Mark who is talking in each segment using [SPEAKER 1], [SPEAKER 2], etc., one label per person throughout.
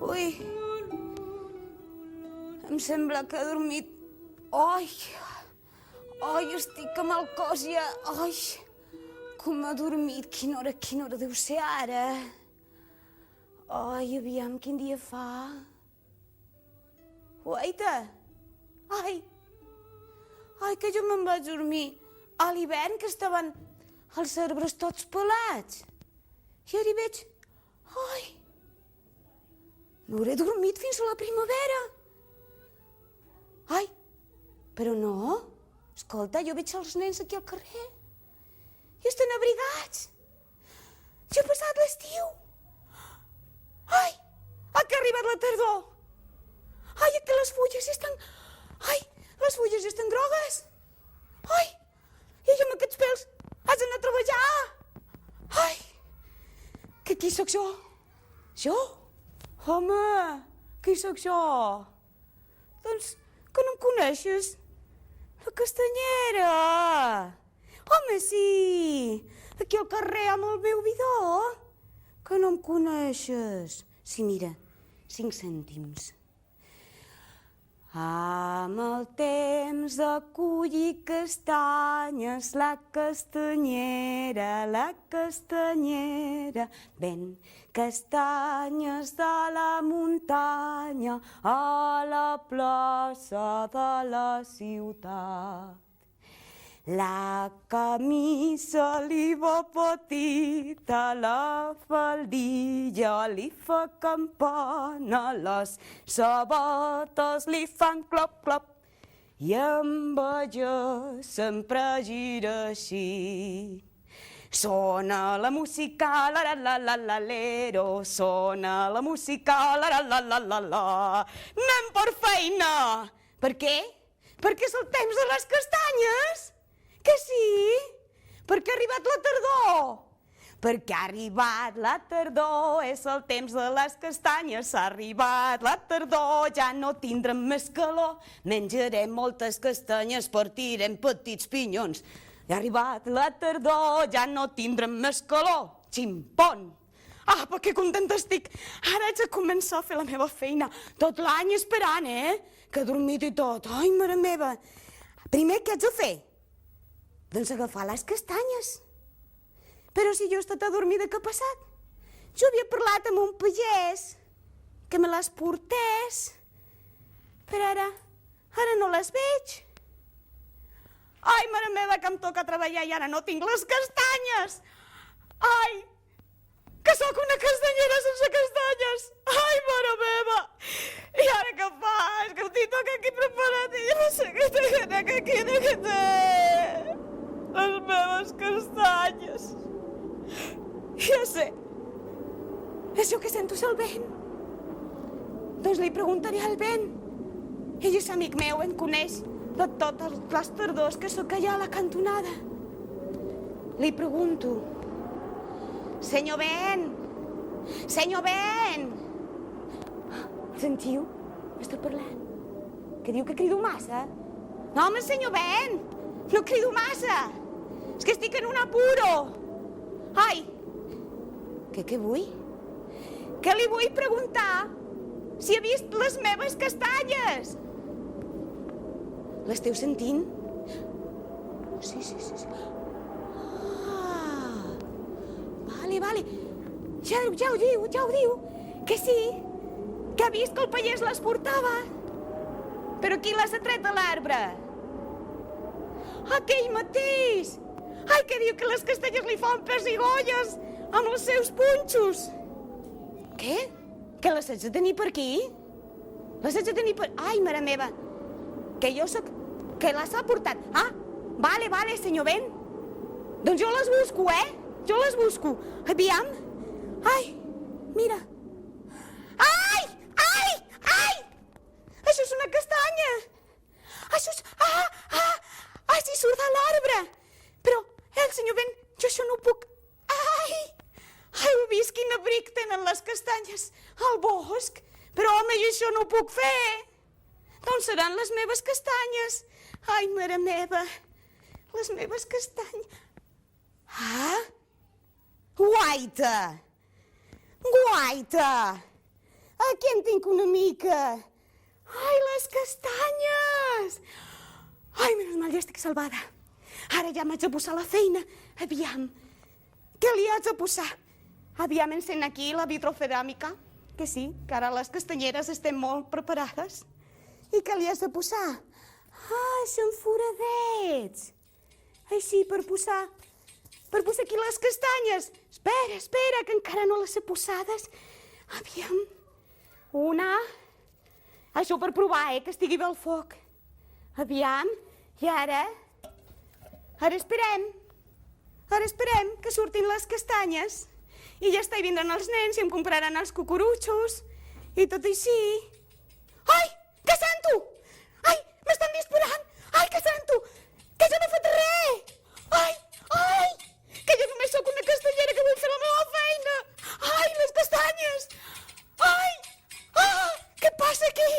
[SPEAKER 1] Ui, em sembla que he dormit. Ai, estic amb el cos ja. Ai, com he dormit. Quina hora deu ser ara? Ai, aviam, quin dia fa? Guaita! Ai, que jo me'n vaig dormir a l'hivern, que estaven els arbres tots pelats. I ara hi veig... Ai, no hauré dormit fins a la primavera. Ai, però no. Escolta, jo veig els nens aquí al carrer. I estan abrigats. Ja ha passat l'estiu. Ai, que ha arribat la tardor. Ai, que les fulles estan... Ai, les fulles estan grogues. Ai, i jo amb aquests pèls has d'anar a treballar. Ai, que qui sóc jo? Jo? Home, qui sóc jo? Doncs que no em coneixes? La Castanyera. Home, sí, aquí al carrer amb el meu bidó. Que no em coneixes? Sí, mira, 5 cèntims. Amb el temps de collir castanyes, la castanyera, ven castanyes de la muntanya a la plaça de la ciutat. La camisa li va petita, la faldilla li fa campana, les sabates li fan clop, clop, i amb ella sempre gira així. Sona la música, la la la la la lero, sona la música, la la la la la la. Anem per feina! Per què? Perquè és el temps de les castanyes. Que sí? Perquè ha arribat la tardor. Perquè ha arribat la tardor, és el temps de les castanyes. Ha arribat la tardor, ja no tindrem més calor. Menjarem moltes castanyes, partirem petits pinyons. Ha arribat la tardor, ja no tindrem més calor. Ximpon! Apa, que contenta estic. Ara haig de començar a fer la meva feina. Tot l'any esperant, Que he dormit i tot. Ai, mare meva. Primer, què haig de fer? Doncs agafar les castanyes. Però si jo he estat adormida, què ha passat? Jo havia parlat amb un pagès que me les portés, però ara no les veig. Ai, mare meva, que em toca treballar i ara no tinc les castanyes. Ai, que sóc una castanyera sense castanyes. Ai, mare meva. I ara què fas? Que t'hi toca aquí preparat i jo no sé què té. Les meves castanyes. Ja sé. És jo que sento el vent. Doncs li preguntaré al vent. Ell és amic meu, em coneix de totes les tardors que sóc allà a la cantonada. Li pregunto: Senyor vent! Senyor vent! Sentiu? M'està parlant. Que diu que crido massa? No, home, senyor vent! No crido massa! És que estic en un apuro! Ai! Què vull? Que li vull preguntar si ha vist les meves castanyes! L'esteu sentint? Sí. Ah! Vale. Ja ho diu. Que sí, que ha vist que el pagès les portava. Però qui les ha tret de l'arbre? Aquell mateix! Ai, que diu que les castanyes li fan pessigolles amb els seus punxos. Què? Que les haig de tenir per aquí? Les haig de tenir per... Ai, mare meva, que jo sóc... que les ha portat. Ah, vale, senyor vent. Doncs jo les busco, Jo les busco. Aviam. Ai, mira. Ai! Això és una castanya. Això és... Ai, si surt de l'arbre! Però, el senyor vent, jo això no ho puc... Ai! Ai, heu vist quin abric tenen les castanyes al bosc? Però, home, jo això no ho puc fer! D'on seran les meves castanyes? Ai, mare meva! Les meves castanyes... Ah? Guaita! Guaita! Aquí en tinc una mica! Ai, les castanyes! Ai, menys mal, ja estic salvada. Ara ja m'haig de posar a la feina. Aviam, què li haig de posar? Aviam, encén aquí la vitroceràmica, que sí, que ara les castanyeres estem molt preparades. I què li has de posar? Ah, són foradets. Així, per posar aquí les castanyes. Espera, que encara no les he posades. Aviam, una... Això per provar, que estigui bé el foc. Aviam, i ara... Ara esperem que surtin les castanyes. I ja està, i vindran els nens i em compraran els cucurutxos. I tot així... Ai, que sento! Ai, m'estan disparant! Ai, que sento! Que jo no he fet res! Ai, que jo només sóc una castanyera que vull fer la meva feina! Ai, les castanyes! Ai, què passa aquí?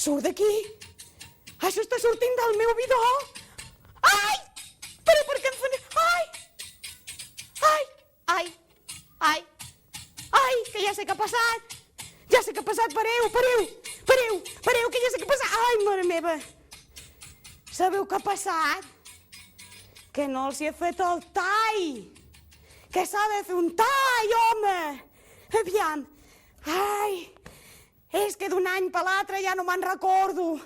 [SPEAKER 1] Surt d'aquí! Això està sortint del meu bidó! Ai! Però per què em fan... Ai, que ja sé què ha passat! Ja sé què ha passat, pareu, que ja sé què ha passat! Ai, mare meva! Sabeu què ha passat? Que no els hi he fet el tall! Que s'ha de fer un tall, home! Aviam! Ai! És que d'un any per l'altre ja no me'n recordo!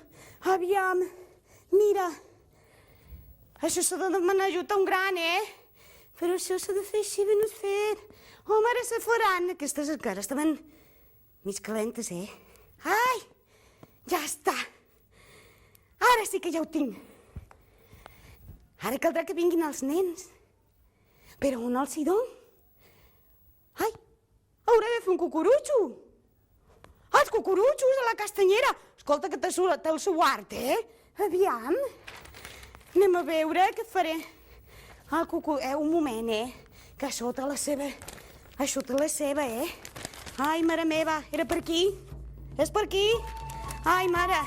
[SPEAKER 1] Aviam! Mira! Això s'ha de demanar ajut a un gran, Però això s'ha de fer així ben fet. Home, ara se faran. Aquestes encara estaven mig calentes, Ai! Ja està! Ara sí que ja ho tinc. Ara caldrà que vinguin els nens. Però on els hi dono? Ai! Hauré de fer un cucurutxo! Els cucurutxos a la castanyera! Escolta, que te'l suart, Aviam. Anem a veure què faré. Un moment, que això té la seva... Això té la seva, Ai, mare meva, era per aquí? És per aquí? Ai, mare.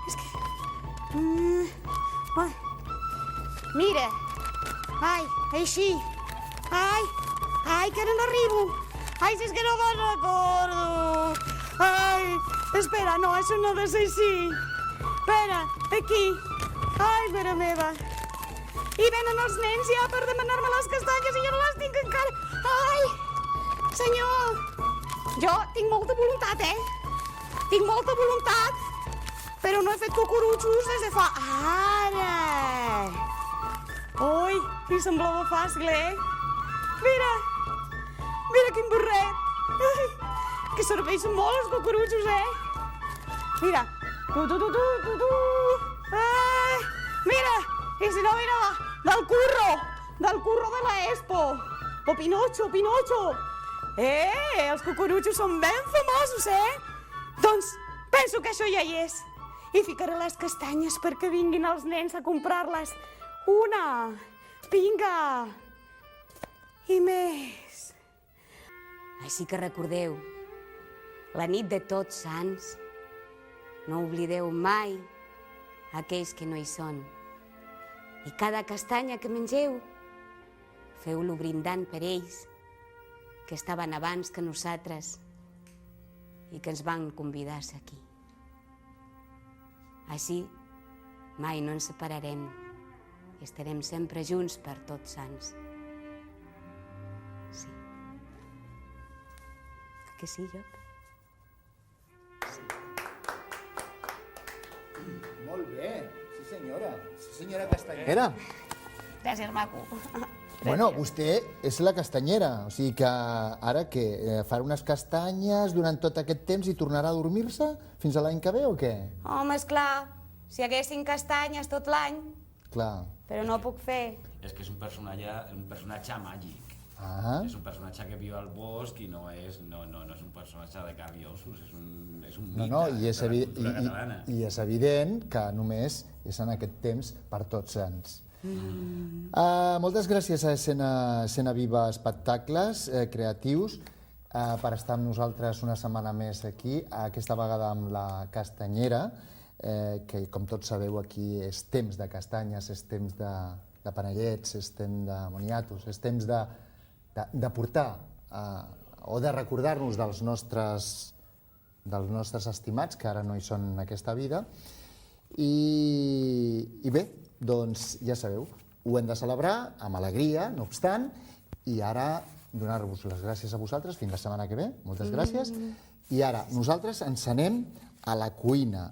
[SPEAKER 1] És que... Ai. Mira. Ai, així. Ai, que ara no arribo. Ai, si és que no me'n recordo. Ai, espera, no, això no ha de ser així. Espera, aquí. Ai, mare meva. I venen els nens ja per demanar-me les castanyes i jo no les tinc encara. Ai, senyor, jo tinc molta voluntat, Tinc molta voluntat, però no he fet cucurutxos des de fa... Ara! Ui, li semblava fàcil, Mira quin burret. Ai, que serveixen molt els cucurutxos, Mira. Ai, mira, i si no, mira, del curro de la Expo. O Pinocho. Els cucurutxos són ben famosos, Doncs penso que això ja hi és. I ficaré les castanyes perquè vinguin els nens a comprar-les. Una, vinga, i més. Així que recordeu, la nit de Tots Sants, no oblideu mai aquells que no hi són. I cada castanya que mengeu, feu-lo brindant per ells, que estaven abans que nosaltres i que ens van convidar a ser aquí. Així, mai no ens separarem i estarem sempre junts per Tots Sants. Sí. Que sí, Joc?
[SPEAKER 2] Molt bé, sí senyora Castanyera.
[SPEAKER 1] Gràcies, maco.
[SPEAKER 2] Bueno, vostè és la castanyera, o sigui que ara què, farà unes castanyes durant tot aquest temps i tornarà a dormir-se fins a l'any que ve o què?
[SPEAKER 1] Home, esclar, si haguessin castanyes tot l'any,
[SPEAKER 2] Clar.
[SPEAKER 1] però no puc fer.
[SPEAKER 3] És que és un personatge màgic. És un personatge que viu al bosc i no és un personatge de carn i ossos, és un mite
[SPEAKER 2] I
[SPEAKER 3] de la cultura catalana.
[SPEAKER 2] I és evident que només és en aquest temps per Tots Sants. Moltes gràcies a Escena Viva Espectacles Creatius per estar amb nosaltres una setmana més aquí, aquesta vegada amb la Castanyera, que com tots sabeu aquí és temps de castanyes, és temps de panellets, és temps de moniatos, és temps de portar o de recordar-nos dels nostres estimats, que ara no hi són en aquesta vida. I bé, doncs ja sabeu, ho hem de celebrar amb alegria, no obstant, i ara donar-vos les gràcies a vosaltres, fins la setmana que ve, moltes gràcies, i ara nosaltres ens anem a la cuina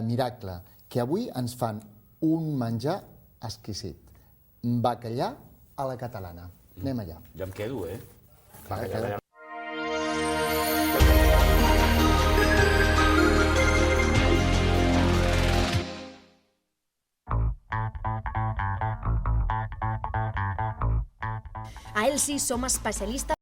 [SPEAKER 2] Miracle, que avui ens fan un menjar exquisit, bacallà a la catalana. Anem allà.
[SPEAKER 3] Jo em quedo,
[SPEAKER 2] Bacallà.
[SPEAKER 4] A Elsi som especialistes